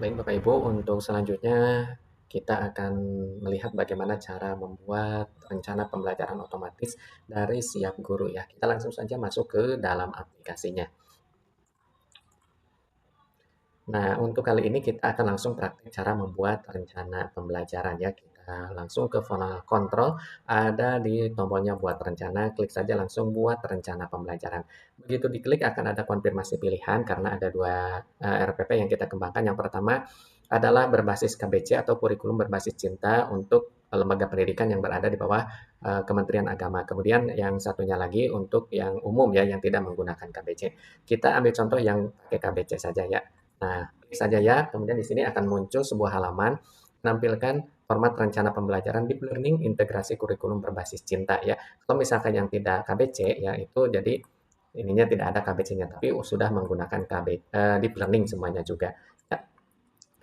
Baik Bapak Ibu, untuk selanjutnya kita akan melihat bagaimana cara membuat rencana pembelajaran otomatis dari Siap Guru ya. Kita langsung saja masuk ke dalam aplikasinya. Nah, untuk kali ini kita akan langsung praktik cara membuat rencana pembelajaran ya. Kita langsung ke panel kontrol, ada di tombolnya buat rencana, klik saja langsung buat rencana pembelajaran. Begitu diklik akan ada konfirmasi pilihan karena ada dua RPP yang kita kembangkan. Yang pertama adalah berbasis KBC atau kurikulum berbasis cinta untuk lembaga pendidikan yang berada di bawah Kementerian Agama. Kemudian yang satunya lagi untuk yang umum ya, yang tidak menggunakan KBC. Kita ambil contoh yang pakai KBC saja ya. Nah, klik saja ya, kemudian di sini akan muncul sebuah halaman menampilkan format rencana pembelajaran Deep Learning integrasi kurikulum berbasis cinta ya. Kalau misalkan yang tidak KBC ya itu jadi ininya tidak ada KBC-nya tapi sudah menggunakan Deep Learning semuanya juga. Ya,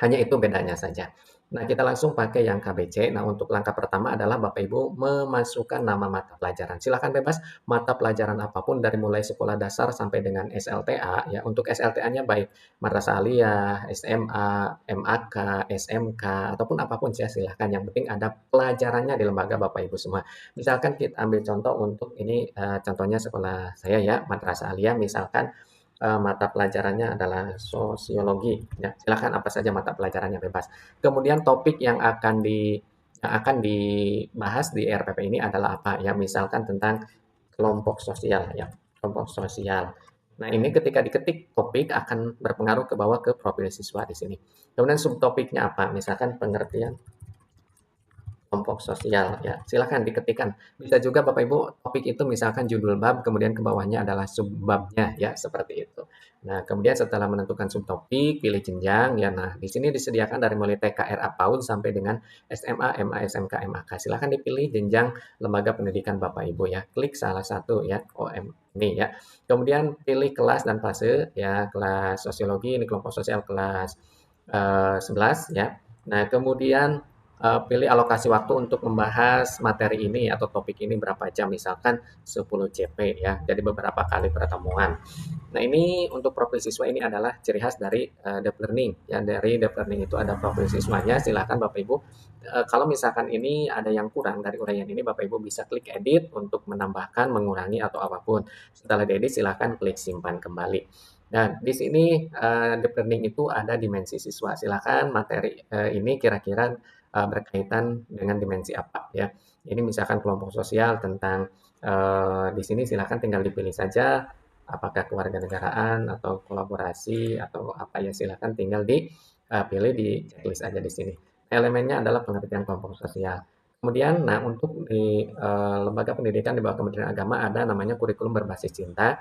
hanya itu bedanya saja. Nah, kita langsung pakai yang KBC. Nah, untuk langkah pertama adalah Bapak Ibu memasukkan nama mata pelajaran. Silakan bebas mata pelajaran apapun dari mulai sekolah dasar sampai dengan SLTA ya. Untuk SLTA-nya baik Madrasah Aliyah, SMA, MAK, SMK ataupun apapun ya silahkan. Yang penting ada pelajarannya di lembaga Bapak Ibu semua. Misalkan kita ambil contoh untuk ini contohnya sekolah saya ya, Madrasah Aliyah misalkan mata pelajarannya adalah sosiologi. Ya, silakan apa saja mata pelajarannya bebas. Kemudian topik yang akan dibahas di RPP ini adalah apa ya? Misalkan tentang kelompok sosial ya, kelompok sosial. Nah, ini ketika diketik topik akan berpengaruh ke bawah ke profil siswa di sini. Kemudian subtopiknya apa? Misalkan pengertian kelompok sosial ya, silahkan diketikkan. Bisa juga Bapak Ibu topik itu misalkan judul bab, kemudian ke bawahnya adalah subbabnya ya, seperti itu. Nah, kemudian setelah menentukan subtopik, pilih jenjang ya. Nah, di sini disediakan dari mulai TKRA PAUD sampai dengan SMA, MA, SMK, MAK. Silahkan dipilih jenjang lembaga pendidikan Bapak Ibu ya. Klik salah satu ya, OM ini ya. Kemudian pilih kelas dan fase ya, kelas sosiologi ini kelompok sosial kelas 11 ya. Nah, kemudian pilih alokasi waktu untuk membahas materi ini atau topik ini berapa jam, misalkan 10 CP ya, jadi beberapa kali pertemuan. Nah, ini untuk profil siswa ini adalah ciri khas dari Deep Learning. Ya, dari Deep Learning itu ada profil siswanya, silakan Bapak Ibu. Kalau misalkan ini ada yang kurang dari uraian ini, Bapak Ibu bisa klik edit untuk menambahkan, mengurangi, atau apapun. Setelah diedit, silakan klik simpan kembali. Dan di sini Deep Learning itu ada dimensi siswa. Silakan materi ini kira-kira berkaitan dengan dimensi apa ya. Ini misalkan kelompok sosial tentang di sini silakan tinggal dipilih saja apakah kewarganegaraan atau kolaborasi atau apa ya silakan tinggal dipilih di checklist aja di sini. Elemennya adalah pengertian kelompok sosial. Kemudian, nah untuk di lembaga pendidikan di bawah Kementerian Agama ada namanya kurikulum berbasis cinta.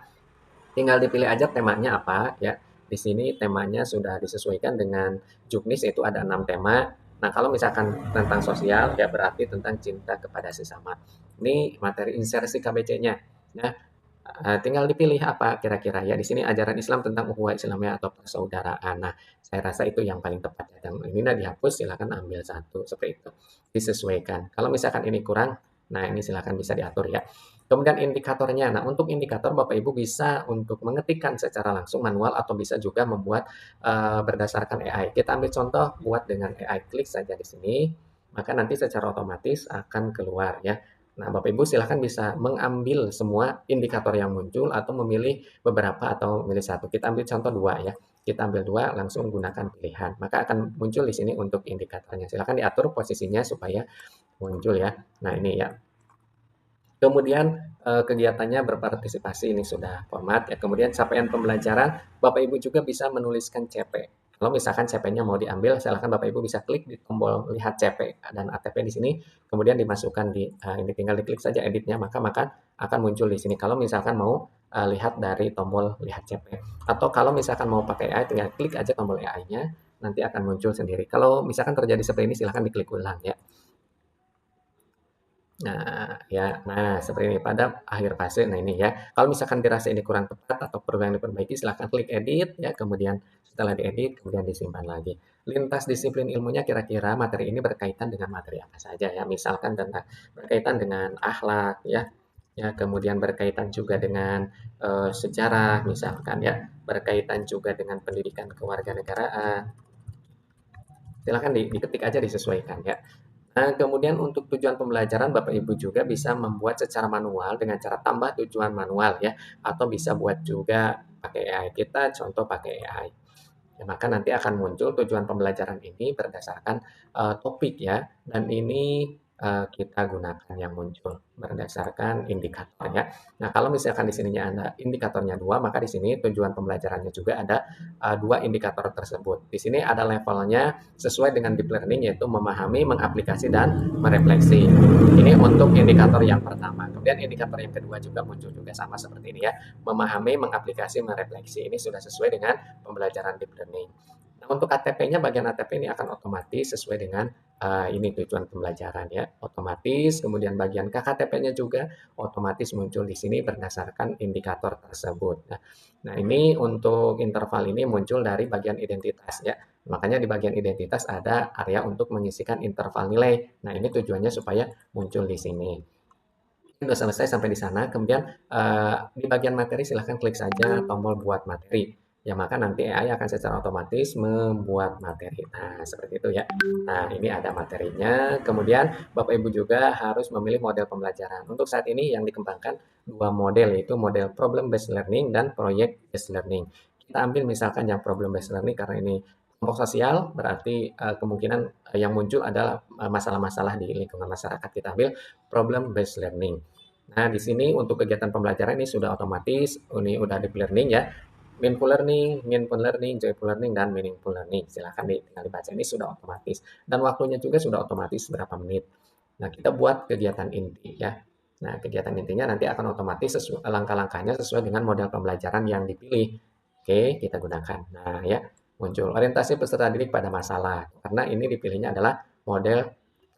Tinggal dipilih aja temanya apa ya. Di sini temanya sudah disesuaikan dengan Juknis itu ada 6 tema. Nah, kalau misalkan tentang sosial ya berarti tentang cinta kepada sesama. Ini materi insersi KBC-nya. Nah, tinggal dipilih apa kira-kira ya. Di sini ajaran Islam tentang ukhuwah Islamiyah atau persaudaraan. Nah, saya rasa itu yang paling tepat ya. Dan ini udah dihapus, silakan ambil satu seperti itu. Disesuaikan. Kalau misalkan ini kurang, nah ini silakan bisa diatur ya. Kemudian indikatornya. Nah, untuk indikator Bapak Ibu bisa untuk mengetikkan secara langsung manual atau bisa juga membuat berdasarkan AI. Kita ambil contoh buat dengan AI. Klik saja di sini, maka nanti secara otomatis akan keluar ya. Nah, Bapak Ibu silahkan bisa mengambil semua indikator yang muncul atau memilih beberapa atau memilih satu. Kita ambil contoh dua ya. Kita ambil dua, langsung gunakan pilihan. Maka akan muncul di sini untuk indikatornya. Silahkan diatur posisinya supaya muncul ya. Nah, ini ya. Kemudian kegiatannya berpartisipasi ini sudah format ya. Kemudian capaian pembelajaran, Bapak Ibu juga bisa menuliskan CP. Kalau misalkan CP-nya mau diambil, silakan Bapak Ibu bisa klik di tombol lihat CP dan ATP di sini, kemudian dimasukkan di ini tinggal diklik saja editnya, maka akan muncul di sini. Kalau misalkan mau lihat dari tombol lihat CP, atau kalau misalkan mau pakai AI, tinggal klik aja tombol AI-nya, nanti akan muncul sendiri. Kalau misalkan terjadi seperti ini, silakan diklik ulang ya. Nah, ya, nah seperti ini pada akhir fase. Nah ini ya, kalau misalkan dirasa ini kurang tepat atau perlu yang diperbaiki, silahkan klik edit ya. Kemudian setelah diedit, kemudian disimpan lagi. Lintas disiplin ilmunya kira-kira materi ini berkaitan dengan materi apa saja ya. Misalkan tentang berkaitan dengan akhlak ya, ya kemudian berkaitan juga dengan sejarah misalkan ya, berkaitan juga dengan pendidikan kewarganegaraan Silahkan diketik aja disesuaikan ya. Nah, kemudian untuk tujuan pembelajaran Bapak Ibu juga bisa membuat secara manual dengan cara tambah tujuan manual ya, atau bisa buat juga pakai AI. Kita contoh pakai AI. Ya, maka nanti akan muncul tujuan pembelajaran ini berdasarkan topik ya, dan ini kita gunakan yang muncul berdasarkan indikator ya. Nah, kalau misalkan di sininya ada indikatornya dua, maka di sini tujuan pembelajarannya juga ada dua indikator tersebut. Di sini ada levelnya sesuai dengan deep learning, yaitu memahami, mengaplikasi, dan merefleksi. Ini untuk indikator yang pertama. Kemudian indikator yang kedua juga muncul juga sama seperti ini ya, memahami, mengaplikasi, merefleksi. Ini sudah sesuai dengan pembelajaran deep learning. Nah, untuk ATP-nya, bagian ATP ini akan otomatis sesuai dengan ini tujuan pembelajaran ya, otomatis. Kemudian bagian KKTP-nya juga otomatis muncul di sini berdasarkan indikator tersebut. Nah, ini untuk interval ini muncul dari bagian identitas ya. Makanya di bagian identitas ada area untuk mengisikan interval nilai. Nah, ini tujuannya supaya muncul di sini. Sudah selesai sampai di sana, kemudian di bagian materi silahkan klik saja tombol buat materi. Ya, maka nanti AI akan secara otomatis membuat materi. Nah, seperti itu ya. Nah, ini ada materinya. Kemudian Bapak Ibu juga harus memilih model pembelajaran. Untuk saat ini yang dikembangkan dua model, yaitu model problem based learning dan project based learning. Kita ambil misalkan yang problem based learning karena ini kelompok sosial, berarti kemungkinan yang muncul adalah masalah-masalah di lingkungan masyarakat. Kita ambil problem based learning. Nah, di sini untuk kegiatan pembelajaran ini sudah otomatis, ini udah deep learning ya. Meaningful learning, joyful learning, dan meaningful learning. Silahkan tinggal dibaca, ini sudah otomatis. Dan waktunya juga sudah otomatis berapa menit. Nah, kita buat kegiatan inti ya. Nah, kegiatan intinya nanti akan otomatis langkah-langkahnya sesuai dengan model pembelajaran yang dipilih. Oke, kita gunakan. Nah, ya, muncul orientasi peserta didik pada masalah. Karena ini dipilihnya adalah model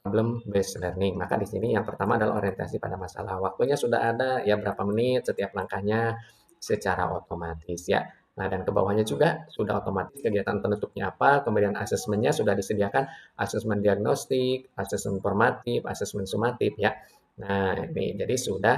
problem based learning. Maka di sini yang pertama adalah orientasi pada masalah. Waktunya sudah ada ya, berapa menit setiap langkahnya secara otomatis ya. Nah, dan ke bawahnya juga sudah otomatis kegiatan penutupnya apa, kemudian asesmennya sudah disediakan, asesmen diagnostik, asesmen formatif, asesmen sumatif ya. Nah, ini jadi sudah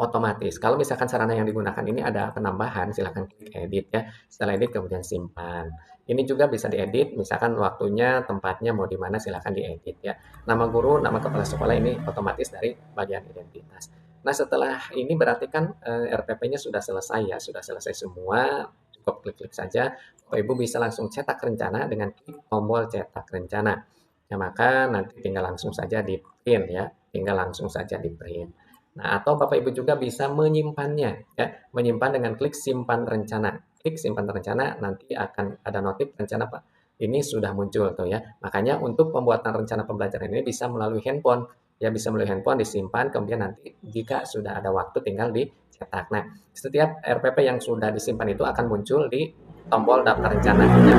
otomatis. Kalau misalkan sarana yang digunakan ini ada penambahan, silahkan klik edit ya. Setelah edit kemudian simpan. Ini juga bisa diedit, misalkan waktunya, tempatnya mau di mana silahkan diedit ya. Nama guru, nama kepala sekolah ini otomatis dari bagian identitas. Nah, setelah ini berarti kan RPP-nya sudah selesai ya, sudah selesai semua. Cukup klik-klik saja. Bapak Ibu bisa langsung cetak rencana dengan klik tombol cetak rencana. Ya, maka nanti tinggal langsung saja di print ya, tinggal langsung saja di print. Nah, atau Bapak Ibu juga bisa menyimpannya, ya, menyimpan dengan klik simpan rencana. Klik simpan rencana, nanti akan ada notif rencana Pak. Ini sudah muncul tuh ya. Makanya untuk pembuatan rencana pembelajaran ini bisa melalui handphone. Ya, bisa melalui handphone disimpan, kemudian nanti jika sudah ada waktu tinggal dicetak. Nah, setiap RPP yang sudah disimpan itu akan muncul di tombol daftar rencana. Ya.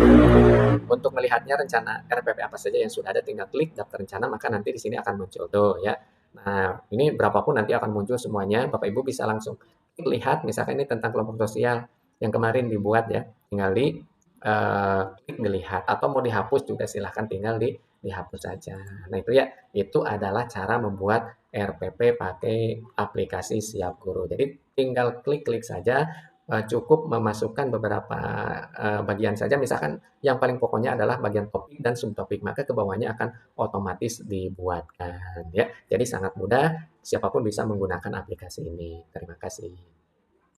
Untuk melihatnya rencana RPP apa saja yang sudah ada, tinggal klik daftar rencana, maka nanti di sini akan muncul tuh ya. Nah, ini berapapun nanti akan muncul semuanya. Bapak Ibu bisa langsung lihat, misalkan ini tentang kelompok sosial yang kemarin dibuat ya, tinggal klik dilihat, atau mau dihapus juga silahkan tinggal dihapus saja. Nah, itu ya, itu adalah cara membuat RPP pakai aplikasi Siap Guru. Jadi tinggal klik-klik saja, cukup memasukkan beberapa bagian saja, misalkan yang paling pokoknya adalah bagian topik dan subtopik, maka ke bawahnya akan otomatis dibuatkan ya. Jadi sangat mudah, siapapun bisa menggunakan aplikasi ini. Terima kasih.